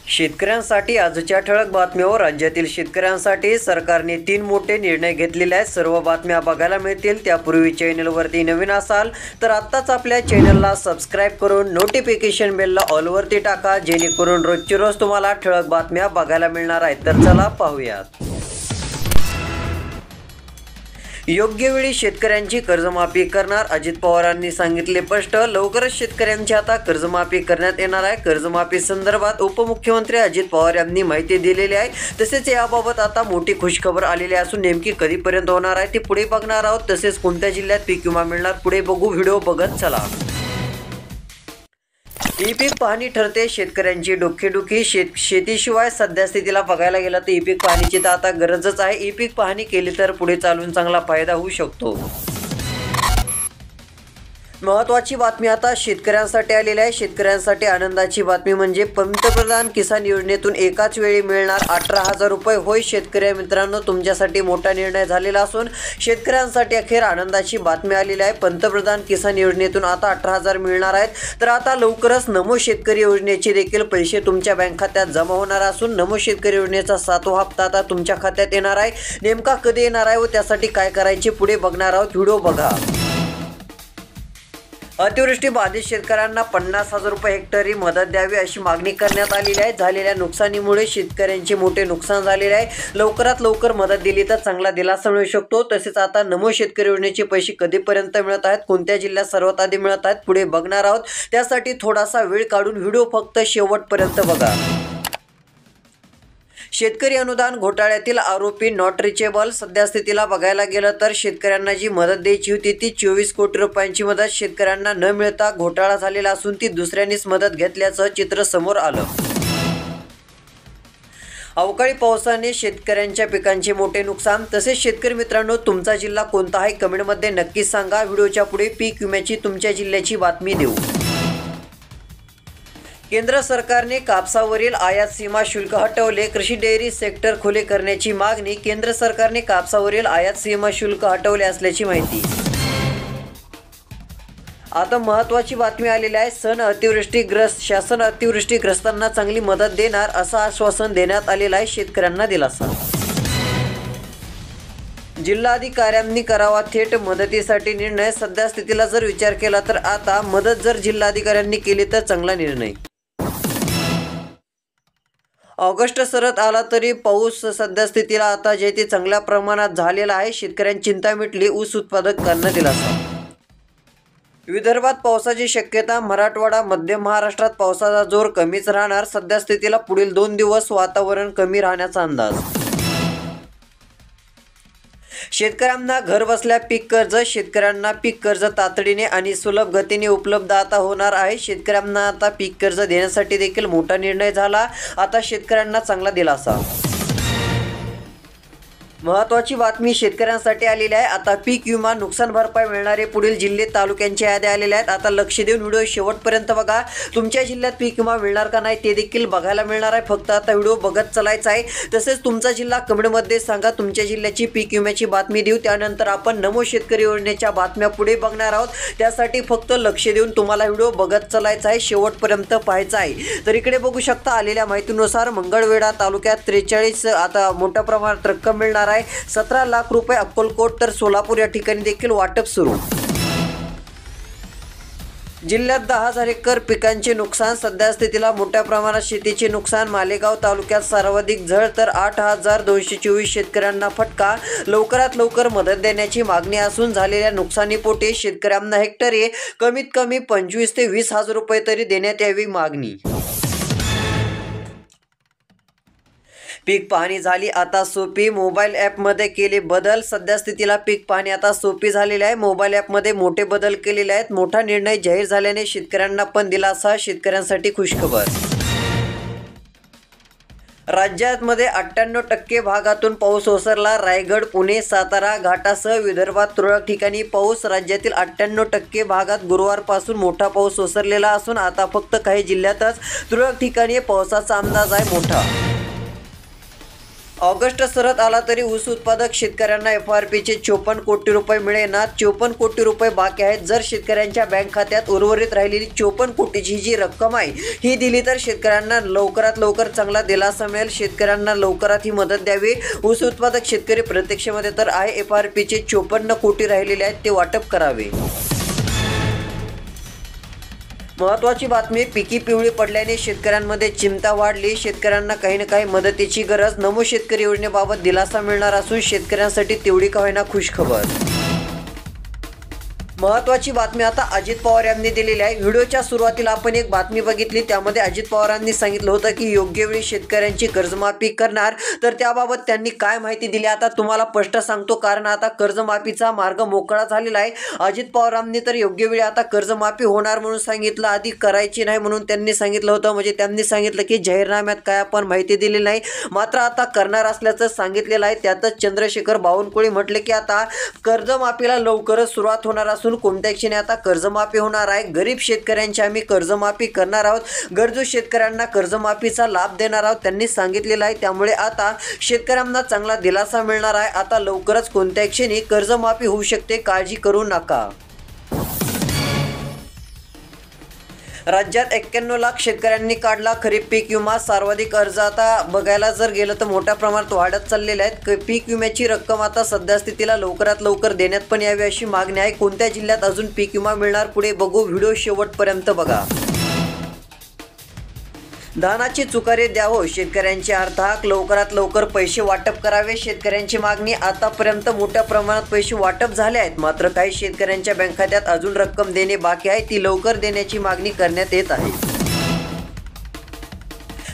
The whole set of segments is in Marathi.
शेतकऱ्यांसाठी आजच्या ठळक बातम्यावर राज्यातील शेतकऱ्यांसाठी सरकारने 3 मोठे निर्णय घेतलेले आहेत। सर्व बातम्या बघायला मिळतील त्यापूर्वी चॅनलवरती नवीन असाल तर आत्ताच आपल्या चॅनलला सबस्क्राइब करून नोटिफिकेशन बेलला ऑल वरती टाका, जेणेकरून रोजची रोज तुम्हाला ठळक बातम्या बघायला मिळणार आहेत। तर चला पाहूयात। योग्य वेळी शेतकऱ्यांची कर्जमाफी करणार, अजित पवारांनी सांगितले स्पष्ट। लवकरच शेतकऱ्यांची आता कर्जमाफी करण्यात येणार आहे। कर्जमाफी संदर्भात उपमुख्यमंत्री अजित पवार यांनी माहिती दिलेली आहे। तसेच याबाबत आता मोठी खुशखबर आलेली असून नेमकी कधीपर्यंत होणार आहे ते पुढे बघणार आहोत। तसेच कोणत्या जिल्ह्यात पीक विमा मिळणार पुढे बघू, व्हिडिओ बघत चला। ई पीक पाहणी ठरते शेतकऱ्यांची डोकेदुखी। शेतीशिवाय सध्या स्थितीला बघायला गेलं तर ई पीक पाहणीची तर आता गरजच आहे। ई पीक पाहणी केली तर पुढे चालून चांगला फायदा होऊ शकतो। महत्त्वाची बातमी आता शेतकऱ्यांसाठी आलेली आहे। शेतकऱ्यांसाठी आनंदाची बातमी म्हणजे पंतप्रधान किसान योजनेतून एकाच वेळी मिळणार 18,000 रुपये। होय शेतकरी मित्रांनो, तुमच्यासाठी मोठा निर्णय झालेला असून शेतकऱ्यांसाठी अखेर आनंदाची बातमी आलेली आहे। पंतप्रधान किसान योजनेतून आता 18,000 मिळणार आहेत। तर आता लवकरच नमो शेतकरी योजनेचे देखील पैसे तुमच्या बँक खात्यात जमा होणार असून नमो शेतकरी योजनेचा 7वा हप्ता आता तुमच्या खात्यात येणार आहे। नेमका कधी येणार आहे व त्यासाठी काय करायचे पुढे बघणार आहोत, व्हिडिओ बघा। अतिवृष्टी बाधित शेतकऱ्यांना 50,000 रुपये हेक्टरी मदत द्यावी अशी मागणी करण्यात आलेली आहे। झालेल्या नुकसानीमुळे शेतकऱ्यांचे मोठे नुकसान झालेले आहे। लवकरात लवकर मदत दिली तर चांगला दिलासा मिळू शकतो। तसेच आता नमो शेतकरी योजनेचे पैसे कधीपर्यंत मिळत आहेत, कोणत्या जिल्ह्यात सर्वात आधी मिळत आहेत पुढे बघणार आहोत। त्यासाठी थोडासा वेळ काढून व्हिडिओ फक्त शेवटपर्यंत बघा। शेतकरी अनुदान घोटाळ्यातील आरोपी नॉट रिचेबल। सध्या स्थितीला बघायला गेलं तर शेतकऱ्यांना जी मदत द्यायची होती ती 24 कोटी रुपयांची मदत शेतकऱ्यांना न मिळता घोटाळा झालेला असून ती दुसऱ्यांनीच मदत घेतल्याचं चित्र समोर आलं। अवकाळी पावसाने शेतकऱ्यांच्या पिकांचे मोठे नुकसान। तसेच शेतकरी मित्रांनो, तुमचा जिल्हा कोणता आहे कमेंटमध्ये नक्कीच सांगा। व्हिडिओच्या पुढे पीक विम्याची तुमच्या जिल्ह्याची बातमी देऊ। केंद्र सरकारने कापसावरील आयात सीमा शुल्क हटवले। कृषी डेअरी सेक्टर खुले करण्याची मागणी। केंद्र सरकारने कापसावरील आयात सीमा शुल्क हटवले असल्याची माहिती। आता महत्त्वाची बातमी आलेली आहे। शासन अतिवृष्टीग्रस्तांना चांगली मदत देणार असं आश्वासन देण्यात आलेलं आहे। शेतकऱ्यांना दिलासा। जिल्हाधिकाऱ्यांनी करावा थेट मदतीसाठी निर्णय। सध्या स्थितीला जर विचार केला तर आता मदत जर जिल्हाधिकाऱ्यांनी केली तर चांगला निर्णय। ऑगस्ट सरत आला तरी पाऊस सध्या स्थितीला आता जे ते चांगल्या प्रमाणात झालेला आहे। शेतकऱ्यांची चिंता मिटली, ऊस उत्पादकांना दिलासा। विदर्भात पावसाची शक्यता। मराठवाडा मध्य महाराष्ट्रात पावसाचा जोर कमीच राहणार। सध्या स्थितीला पुढील 2 दिवस वातावरण कमी राहण्याचा अंदाज। शेतकऱ्यांना घर बसल्या पीक कर्ज। शेतकऱ्यांना पीक कर्ज तातडीने आणि सुलभ गतीने उपलब्ध आता होणार आहे। शेतकऱ्यांना आता पीक कर्ज देण्यासाठी देखील मोठा निर्णय झाला। आता शेतकऱ्यांना चांगला दिलासा। महत्त्वाची बातमी शेतकऱ्यांसाठी आलेली आहे। आता पीक विमा नुकसान भरपाई मिळणारे पुढील जिल्हे तालुक्यांच्या याद्या आलेल्या आहेत। आता लक्ष देऊन व्हिडिओ शेवटपर्यंत बघा। तुमच्या जिल्ह्यात पीक विमा मिळणार का नाही ते देखील बघायला मिळणार आहे। फक्त आता व्हिडिओ बघत चालायचा आहे। तसेच तुमचा जिल्हा कमेंटमध्ये सांगा, तुमच्या जिल्ह्याची पीक विम्याची बातमी देऊ। त्यानंतर आपण नमो शेतकरी योजनेच्या बातम्या पुढे बघणार आहोत। त्यासाठी फक्त लक्ष देऊन तुम्हाला व्हिडिओ बघत चालायचा आहे, शेवटपर्यंत पाहायचा आहे। तर इकडे बघू शकता आलेल्या माहितीनुसार मंगळवेढा तालुक्यात 43 आता मोठ्या प्रमाणात रक्कम मिळणार। 17 लाख रुपये अक्कलकोट तर सोलापूर या ठिकाणी देखील वाटप सुरू। जिल्ह्यात 10,000 एकर पिकांचे नुकसान। सध्या स्थितीला मोठ्या प्रमाणात शेतीचे नुकसान। मालेगाव तालुक्यात सर्वाधिक झळ तर 8,224 शेतकऱ्यांना फटका। लवकरात लवकर मदत देण्याची मागणी असून झालेल्या नुकसानीपोटी शेतकऱ्यांना हेक्टरी कमीत कमी 25,000 ते 20,000 रुपये तरी देण्यात यावी मागणी। पीक पाहणी झाली आता सोपी। मोबाईल ॲपमध्ये केले बदल। सध्या स्थितीला पीक पाहणी आता सोपी झालेली आहे। मोबाईल ॲपमध्ये मोठे बदल केलेले आहेत। मोठा निर्णय जाहीर झाल्याने शेतकऱ्यांना पण दिलासा। शेतकऱ्यांसाठी खुशखबर। राज्यामध्ये 98% भागातून पाऊस ओसरला। रायगड, पुणे, सातारा घाटासह विदर्भात तुरळक ठिकाणी पाऊस। राज्यातील 98% भागात गुरुवारपासून मोठा पाऊस ओसरलेला असून आता फक्त काही जिल्ह्यातच तुरळक ठिकाणी पावसाचा अंदाज आहे मोठा। ऑगस्ट सरत आला तरी ऊस उत्पादक शेतकऱ्यांना FRPचे 54 कोटी रुपये मिळेना. 54 कोटी रुपये बाकी आहेत. जर शेतकऱ्यांच्या बँक खात्यात उर्वरित राहिलेली 54 कोटीची जी रक्कम आहे ही दिली तर शेतकऱ्यांना लवकरात लवकर चांगला दिलासा मिळेल. शेतकऱ्यांना लवकरात ही मदत द्यावी. ऊस उत्पादक शेतकरी प्रत्यक्षामध्ये तर आहे FRPचे 54 कोटी राहिलेले आहेत ते वाटप करावे. महत्त्वाची बातमी, पिकी पिवळी पडल्याने शेतकऱ्यांमध्ये चिंता वाढली. शेतकऱ्यांना काही ना काही मदतीची गरज. नमो शेतकरी योजनेबाबत दिलासा मिळणार असून शेतकऱ्यांसाठी तेवढी का होईना खुशखबर. महत्त्वाची बातमी आता अजित पवार यांनी दिलेली आहे. व्हिडिओच्या सुरुवातीला आपण एक बातमी बघितली, त्यामध्ये अजित पवारांनी सांगितलं होतं की योग्य वेळी शेतकऱ्यांची कर्जमाफी करणार. तर त्याबाबत त्यांनी काय माहिती दिली आता तुम्हाला स्पष्ट सांगतो, कारण आता कर्जमाफीचा मार्ग मोकळा झालेला आहे. अजित पवारांनी तर योग्य वेळी आता कर्जमाफी होणार म्हणून सांगितलं, आधी करायची नाही म्हणून त्यांनी सांगितलं होतं. म्हणजे त्यांनी सांगितलं की जाहीरनाम्यात काय आपण माहिती दिली नाही, मात्र आता करणार असल्याचं सांगितलेलं आहे. त्यातच चंद्रशेखर बावनकुळे म्हटले की आता कर्जमाफीला लवकरच सुरुवात होणार असून कोणत्या क्षणी आता कर्जमाफी होणार आहे. गरीब शेतकऱ्यांची आम्ही कर्जमाफी करणार आहोत. गरजू शेतकऱ्यांना कर्जमाफीचा लाभ देणार आहोत त्यांनी सांगितलेलं आहे. त्यामुळे आता शेतकऱ्यांना चांगला दिलासा मिळणार आहे. आता लवकरच कोणत्या क्षणी कर्जमाफी होऊ शकते, काळजी करू नका. राज्यात 91 लाख शेतकऱ्यांनी काढला खरीप पीक विमा. सर्वाधिक अर्ज आता बघायला जर गेलं तर मोठ्या प्रमाणात वाढत चाललेले आहेत. पीक विम्याची रक्कम आता सध्या स्थितीला लवकरात लवकर देण्यात पण यावी अशी मागणी आहे. कोणत्या जिल्ह्यात अजून पीक विमा मिळणार पुढे बघू. व्हिडिओ शेवटपर्यंत बघा. धानाची चुकारे द्यावं, शेतकऱ्यांची अर्थहाक. लवकरात लवकर पैसे वाटप करावे, शेतकऱ्यांची मागणी. आतापर्यंत मोठ्या प्रमाणात पैसे वाटप झाले आहेत, मात्र काही शेतकऱ्यांच्या बँक खात्यात अजून रक्कम देणे बाकी आहे, ती लवकर देण्याची मागणी करण्यात येत आहे.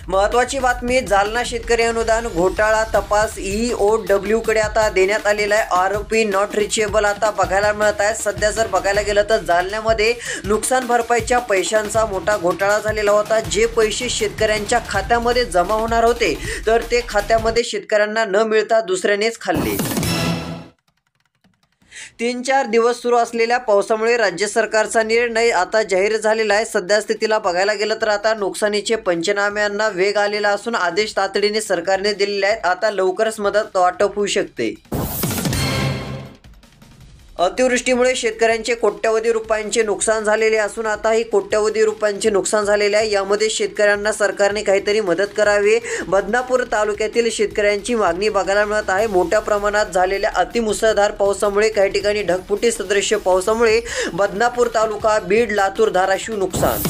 महत्त्वाची बातमी, जालना शेतकरी अनुदान घोटाळा तपास EOW कडे आता देण्यात आलेला आहे. आरोपी नॉट रिचेबल आता बघायला मिळत आहे. सध्या जर बघायला गेलं तर जालन्यामध्ये नुकसान भरपाईच्या पैशांचा मोठा घोटाळा झालेला होता. जे पैसे शेतकऱ्यांच्या खात्यामध्ये जमा होणार होते तर ते खात्यामध्ये शेतकऱ्यांना न मिळता दुसऱ्यानेच खाल्ले. 3-4 दिवस सुरू असलेल्या पावसामुळे राज्य सरकारचा निर्णय आता जाहीर झालेला आहे. सध्या स्थितीला बघायला गेलं तर आता नुकसानीचे पंचनाम्यांना वेग आलेला असून आदेश तातडीने सरकारने दिलेले आहेत. आता लवकरच मदत वाटप होऊ शकते. अतिवृष्टीमुळे शेतकऱ्यांचे कोट्यवधी रुपयांचे नुकसान झालेले असून आता ही कोट्यवधी रुपयांचे नुकसान झालेले आहे. यामध्ये शेतकऱ्यांना सरकारने काहीतरी मदत करावी. बदनापूर तालुक्यातील शेतकऱ्यांची मागणी बघायला मिळत आहे. मोठ्या प्रमाणात झालेल्या अतिमुसळधार पावसामुळे काही ठिकाणी ढगफुटी सदृश्य पावसामुळे बदनापूर तालुका, बीड, लातूर, धाराशिव नुकसान.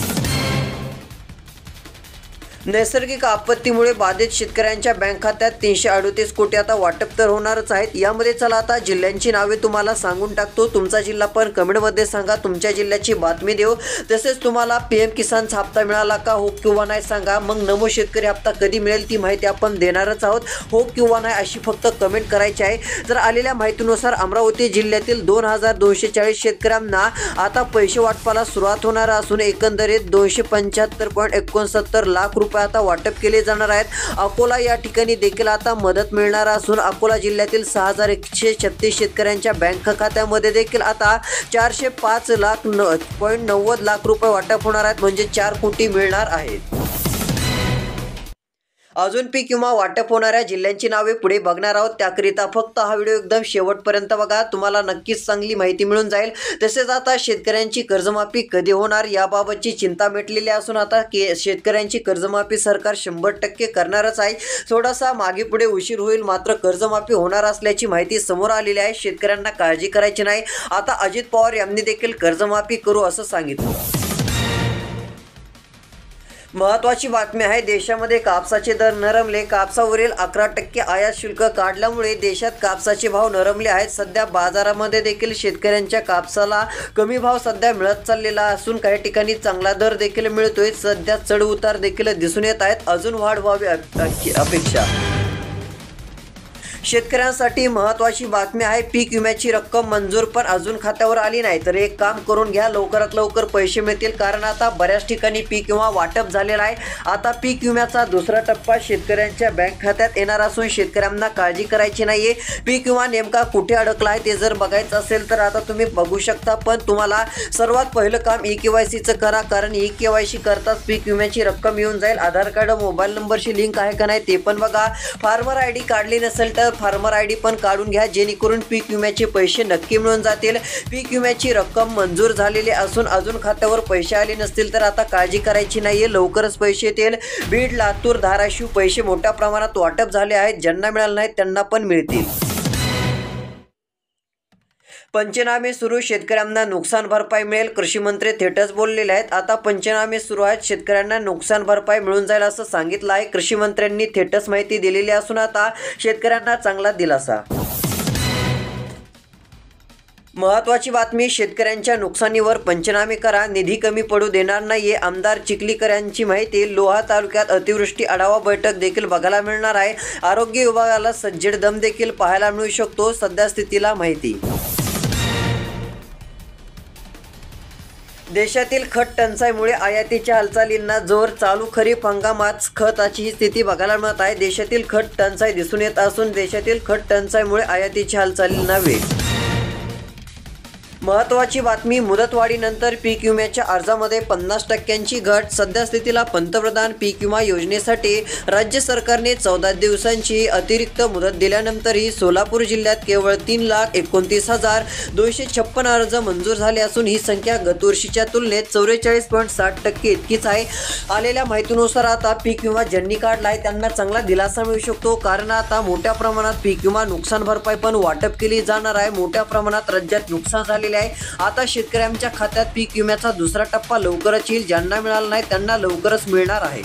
नैसर्गिक आपत्तीमुळे बाधित शेतकऱ्यांच्या बँक खात्यात 338 कोटी आता वाटप तर होणारच आहेत. यामध्ये चला आता जिल्ह्यांची नावे तुम्हाला सांगून टाकतो. तुमचा जिल्हा पण कमेंटमध्ये सांगा, तुमच्या जिल्ह्याची बातमी देऊ. तसेच तुम्हाला PM किसानचा हप्ता मिळाला का, हो किंवा नाही सांगा. मग नमो शेतकरी हप्ता कधी मिळेल ती माहिती आपण देणारच आहोत. हो किंवा नाही अशी फक्त कमेंट करायची आहे. तर आलेल्या माहितीनुसार अमरावती जिल्ह्यातील 2240 शेतकऱ्यांना आता पैसे वाटपाला सुरुवात होणार असून एकंदरीत 275.69 लाख रुपये आता वाटप केले जाणार आहेत. अकोला या ठिकाणी देखील आता मदत मिळणार असून अकोला जिल्ह्यातील 6136 शेतकऱ्यांच्या बँक खात्यामध्ये देखील आता 405.90 लाख रुपये वाटप होणार आहेत. म्हणजे 4 कोटी मिळणार आहेत. अजून पीक विमा वाटप होणाऱ्या जिल्ह्यांची नावे पुढे बघणार आहोत. त्याकरिता फक्त हा व्हिडिओ एकदम शेवटपर्यंत बघा, तुम्हाला नक्कीच चांगली माहिती मिळून जाईल. तसेच आता शेतकऱ्यांची कर्जमाफी कधी होणार याबाबतची चिंता मिटलेली असून आता शेतकऱ्यांची कर्जमाफी सरकार 100% करणारच आहे. थोडासा मागे पुढे उशीर होईल, मात्र कर्जमाफी होणार असल्याची माहिती समोर आलेली आहे. शेतकऱ्यांना काळजी करायची नाही. आता अजित पवार यांनी देखील कर्जमाफी करू असं सांगितलं. महत्त्वाची बातमी आहे, देशामध्ये कापसाचे दर नरमले. कापसावरील 11% आयात शुल्क काढल्यामुळे देशात कापसाचे भाव नरमले आहेत. सध्या बाजारामध्ये देखील शेतकऱ्यांच्या कापसाला कमी भाव सध्या मिळत चाललेला असून काही ठिकाणी चांगला दर देखील मिळतोय. सध्या चढ उतार देखील दिसून येत आहेत. अजून वाढ व्हावी अपेक्षा. शेतकऱ्यांसाठी महत्त्वाची बातमी आहे. पीक विम्याची रक्कम मंजूर पण अजून खात्यावर आली नाही. तर एक काम करून घ्या, लवकरात लवकर पैसे मिळतील. कारण आता बऱ्याच ठिकाणी पीक विमा वाटप झालेला आहे. आता पीक विम्याचा दुसरा टप्पा शेतकऱ्यांच्या बँक खात्यात येणार असून शेतकऱ्यांना काळजी करायची नाहीये. पीक विमा नेमका कुठे अडकला आहे ते जर बघायचं असेल तर आता तुम्ही बघू शकता. पण तुम्हाला सर्वात पहिलं काम KYCचं करा. कारण KYC करताच पीक विम्याची रक्कम येऊन जाईल. आधार कार्ड, मोबाईल नंबरची लिंक आहे का नाही ते पण बघा. फार्मर ID काढली नसेल तर फार्मर ID पण काढून घ्या, जेणेकरून पीक विम्याचे पैसे नक्की मिळून जातील. पीक विम्याची रक्कम मंजूर झालेली असून अजून खात्यावर पैसे आले नसतील तर आता काळजी करायची नाहीये, लवकरच पैसे येतील. बीड, लातूर, धाराशिव पैसे मोठ्या प्रमाणात वाटप झाले आहेत. ज्यांना मिळाले नाहीत त्यांना पण मिळतील. पंचनामे सुरू, शेतकऱ्यांना नुकसान भरपाई मिळेल. कृषी मंत्री थेटच बोललेले आहेत. आता पंचनामे सुरू आहेत, शेतकऱ्यांना नुकसान भरपाई मिळून जाईल असं सांगितलं आहे. कृषी मंत्र्यांनी थेटच माहिती दिलेली असून आता शेतकऱ्यांना चांगला दिलासा. महत्त्वाची बातमी, शेतकऱ्यांच्या नुकसानीवर पंचनामे करा, निधी कमी पडू देणार नाहीये. आमदार चिखलीकर यांची माहिती. लोहा तालुक्यात अतिवृष्टी आढावा बैठक देखील बघायला मिळणार आहे. आरोग्य विभागाला सज्जड दम देखील पाहायला मिळू शकतो. सध्या स्थितीला माहिती. देशातील खत टंचाईमुळे आयातीच्या हालचालींना जोर. चालू खरीप हंगामात खताची स्थिती बघायला मिळत आहे. देशातील खत टंचाई दिसून येत असून देशातील खत टंचाईमुळे आयातीच्या हालचालींना वेग. महत्त्वाची बातमी, मुदतवाढीनंतर पीक विम्याच्या अर्जामध्ये 50% घट. सध्या स्थितीला पंतप्रधान पीक विमा योजनेसाठी राज्य सरकारने 14 दिवसांची अतिरिक्त मुदत दिल्यानंतरही सोलापूर जिल्ह्यात केवळ 3,29,256 अर्ज मंजूर झाले असून ही संख्या गतवर्षीच्या तुलनेत 44.60% इतकीच आहे. आलेल्या माहितीनुसार आता पीक विमा ज्यांनी काढला आहे त्यांना चांगला दिलासा मिळू शकतो. कारण आता मोठ्या प्रमाणात पीक विमा नुकसान भरपाई पण वाटप केली जाणार आहे. मोठ्या प्रमाणात राज्यात नुकसान झालेले आहे. आता शेतकऱ्यांच्या खात्यात पीक विम्याचा दुसरा टप्पा लवकरच येईल. ज्यांना मिळाला नाही त्यांना लवकरच मिळणार आहे.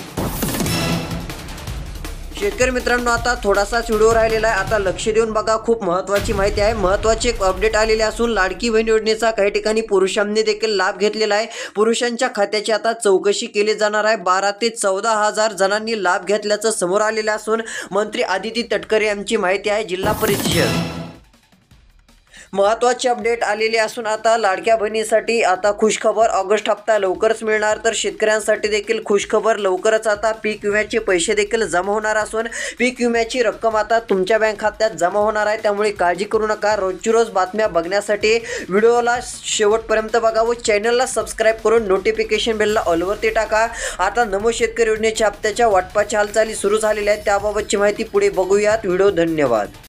शेतकरी मित्रांनो, आता थोडासाच व्हिडिओ राहिलेला आहे. आता लक्ष देऊन बघा, खूप महत्त्वाची माहिती आहे. महत्त्वाची एक अपडेट आलेली असून लाडकी बहीण योजनेचा काही ठिकाणी पुरुषांनी देखील लाभ घेतलेला आहे. पुरुषांच्या खात्याची आता चौकशी केली जाणार आहे. 12 ते 14 हजार जणांनी लाभ घेतल्याचं समोर आलेलं असून मंत्री आदिती तटकरे यांची माहिती आहे. जिल्हा परिषद महत्त्वाची अपडेट आलेली असून आता लाडक्या बहिणीसाठी आता खुशखबर, ऑगस्ट हप्ता लवकरच मिळणार. तर शेतकऱ्यांसाठी देखील खुशखबर, लवकरच आता पीक विम्याचे पैसे देखील जमा होणार असून पीक विम्याची रक्कम आता तुमच्या बँक खात्यात जमा होणार आहे. त्यामुळे काळजी करू नका. रोजची रोज बातम्या बघण्यासाठी व्हिडिओला शेवटपर्यंत बघा व चॅनलला सबस्क्राईब करून नोटिफिकेशन बेलला ऑलवरती टाका. आता नमो शेतकरी योजनेच्या हप्त्याच्या वाटपाच्या हालचाली सुरू झालेल्या आहेत. त्याबाबतची माहिती पुढे बघूयात. व्हिडिओ धन्यवाद.